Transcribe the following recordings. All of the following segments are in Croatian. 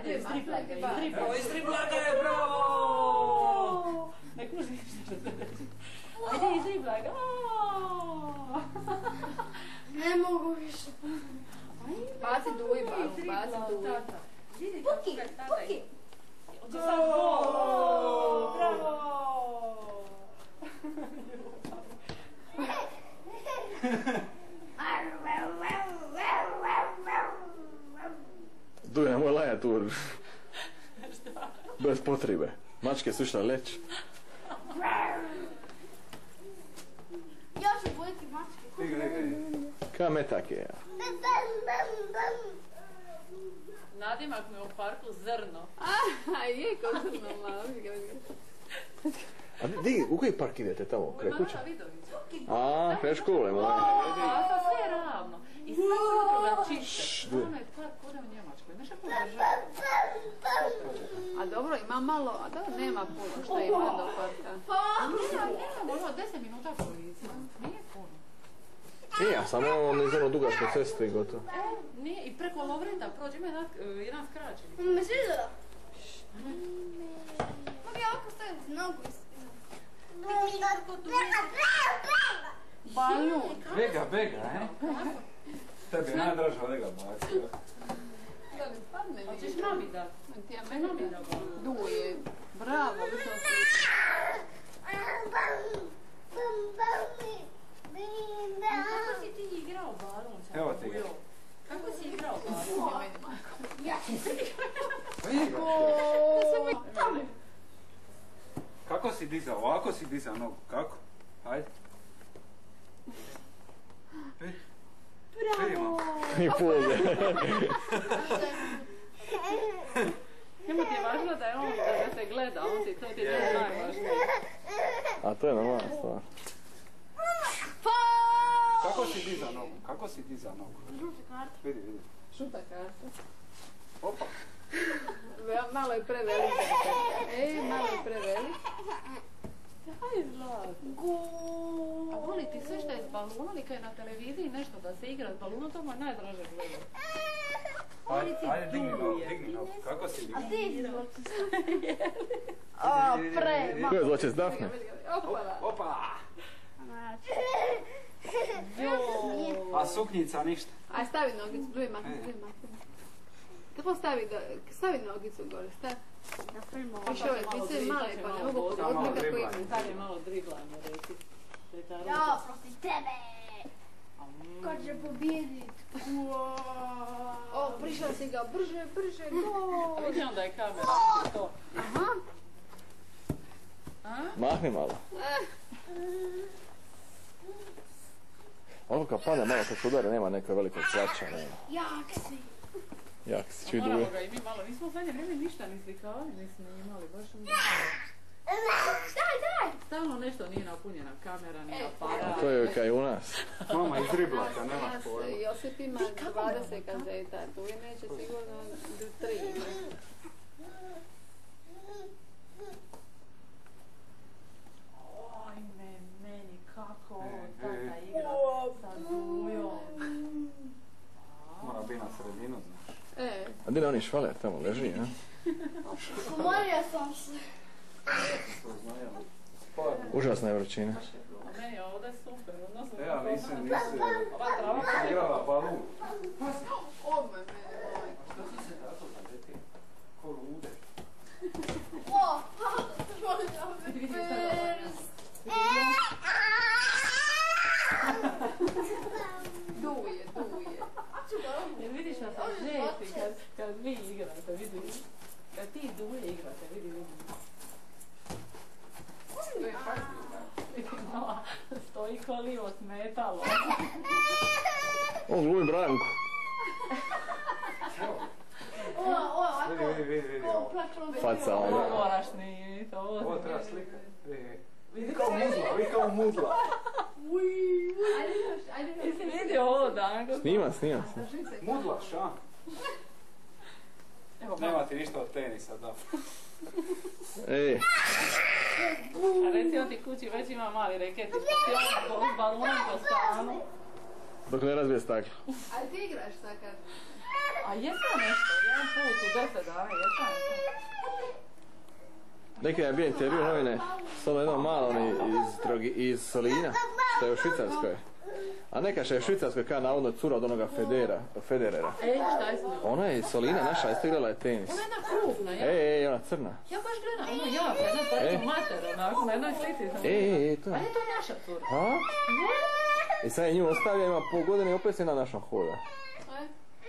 Ajde, izdribla ga, Izdribla ga je, bravo! Ne kuži što se reći. Ajde, izdribla ga. Ne mogu više. Baci duj, baci duj. Puki, puki. Hoće sad gol. Bravo! Duj, nemoj lajat tu. Bez potrebe. Mačke su išla leći. Ja ću bojiti mačke. Ka metak je. Nadimak me u parku zrno. A je, kao zrno malo. A di, u koji park idete tamo, kraj kuće? Mara Vidovića. A, kraj škole, moja. A sve je ravno. I sve jutro ga čiste. Ono je park kode u Njemačkoj. Znaš kako A dobro, ima malo, a dobro, nema puno što ima do parka. nema, možda 10 minuta policija. Nije puno. A samo nizano dugačku cestu i gotovo. Nije, i preko Lovreta prođe, ima jedan skraćeni. Me sviđala. Mogu ja ovako staviti nogu Balon. Bega, Tebi je najdraža lega baci, ja? Da ne spadne mi. Hoćeš mami dati? Ti ja meni duje. Bravo, vi sam se... Kako si ti igrao balon? Evo ti ga. Kako si igrao balon? Kako si dizao? Ovako si dizao nogu. Kako? Hajde. Bravo! I pulje. Njemu ti je važno da je on, da se gleda, on ti, to ti je najvažnije. A to je normalna stvar. Kako si dizao nogu? Žuti karta. Vidi. Šuta karta. Opa. Malo je prevelik. Malo je prevelik. Aj, Zlatko. A voli ti sve što je s balonom i kad je na televiziji nešto da se igra s balonom, to mu je najdraže gledati. Ajde, digni nogu. Kako si digni? A ti izvolite. Ko je zločest, Dafne? Opa! A suknjica ništa. Aj, stavi nogicu, drugi mak. Kako stavi nogicu gore, stavi. Da filmu. Više ove pice male, pa ne mogu pogoditi kako ima. Tad je malo driglanje, reci. Ja, protiv tebe. Ko će pobjedit? O, prišla si ga, brže, gol! A vidi onda je kamera, to. Aha. Mahni malo. Ovo kad pada malo, kad se udara, nema nekoj velikog plaća, nema. Jak si, čuj Moramo duje. ga i mi malo, nismo u zadnje vrijeme ništa ni slikali, nismo imali, baš Daj! stalno nešto nije napunjena kamera, ni aparat. A to je kaj u nas. Mama izriblaka, nema pojma. Josip ima 20 kazeta, tu je neće sigurno 3. Ojme, meni kako ovo tata igra sa Dujom. Mora biti na sredinu, znaš. A gdje je oni švaler tamo leži, a? Umorio sam se. Užasna je vrućina. A meni je ovdje super, odnosno... Ja nisam Ova trava igrala balun. Odmah mene, majko. Što si se tako zaletio? Ko lude. O, molim da me prst. Duje. Jer vidiš na sam žeti kad vi igrate, vidiš. Kad ti Duje igrate, vidi. Vidi mala, stoji ko livo smetalo. On glumi Branku. Vidi. Faca Ovo onda. moraš snimiti, Ovo treba slikati. Vidi Vi kao mudla. Jesi vidio ovo, Danko? Snima se. Mudlaš, a? Nema ti ništa od tenisa, da. Ej, A recimo ti kući već ima mali reketić, pa ti on s balonom po stanu. dok ne razbije staklo. Ali ti igraš takad? A jesam nešto, jedan put u 10 dana, jesam. Neki dan je bio intervju novine s onom jednom malom iz Solina, što je u Švicarskoj. A neka što je u Švicarskoj kada navodno cura od onoga Federera. Šta je s njom? Ona je iz Solina naša, isto igrala je tenis. Ona je jedna krupna, ja? Ona crna. Ja baš gledam, ona jaka, jedna tako mater, onako, na jednoj slici sam. To. A je to naša cura? A? I sad je nju ostavlja, ima pol godine i opet se na našom hoda.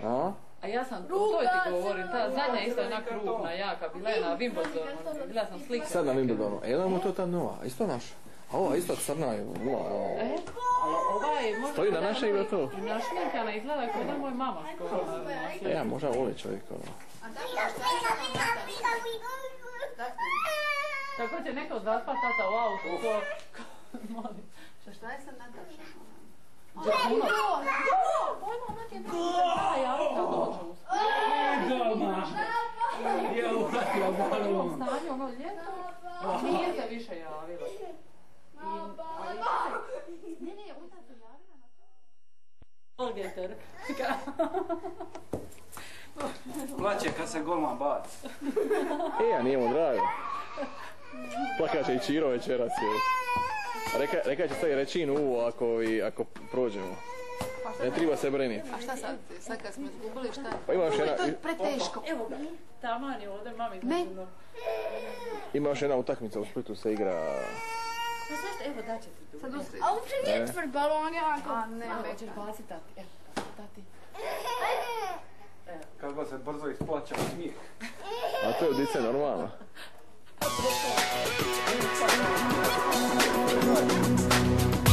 A? A ja sam, to ti govorim, ta zadnja isto jedna krupna, jaka, bila je na Wimbledonu, bila sam slika. Sad na Wimbledonu. Jedan mu to ta nova, isto naša. A ova isto crna je, Ali ova je možda... Stoji na naše ili to? I našminkana izgleda kao da je moj mama skoro. Ja, možda voli čovjek ono. Tako će neko zaspat tata u autu, ko... Molim. Šta je sa Natašom? Ona ti je nešto da javiti kad dođu. Doma! Je uhvatila balon! Stanju ono ljeto, nije se više javila. Ne, ona se javila na to. Olge Trka. Plaće kad se golman baci. A nije mu drago. Plakat će i Čiro večeras je. Reka će sad i reći uvo ako prođemo. Ne treba se briniti. A šta sad? Sad kad smo izgubili šta? Pa imaš jedna... To je preteško. Evo ga, taman je ovdje, mami izgubila. Ima još jedna utakmica u Splitu se igra... Pa zašto, evo daće ti tu. Sad ustriš. A uopće nije tvrt balon, jako. A ne, Evo ćeš baciti tati, evo, tati. Kako se brzo isplaća smijeh. A to je od dice normalno. Thank you.